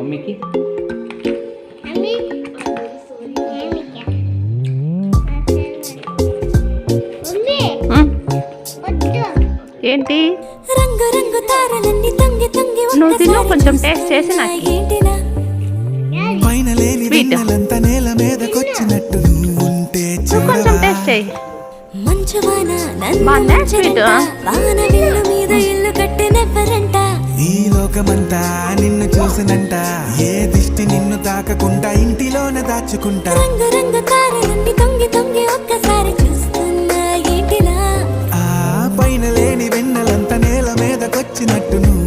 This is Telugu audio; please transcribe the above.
మమ్మీకి. ఏంటి నువ్వు తిను, కొంచెం టేస్ట్ చేసి నాకు కొంచెం టేస్ట్ చేయి. బాగుందా స్వీట్? ఈ లోకమంతా నిన్ను చూసినంట, ఏ దిష్టి నిన్ను తాకకుండా ఇంటిలోన దాచుకుంటా. రంగు రంగు తారలన్నీ తొంగి తొంగి ఒక్కసారి చూస్తున్నా ఏంటిలా. ఆ పైన లేని వెన్నెలంతా నేల మీదకొచ్చినట్టు నువ్వు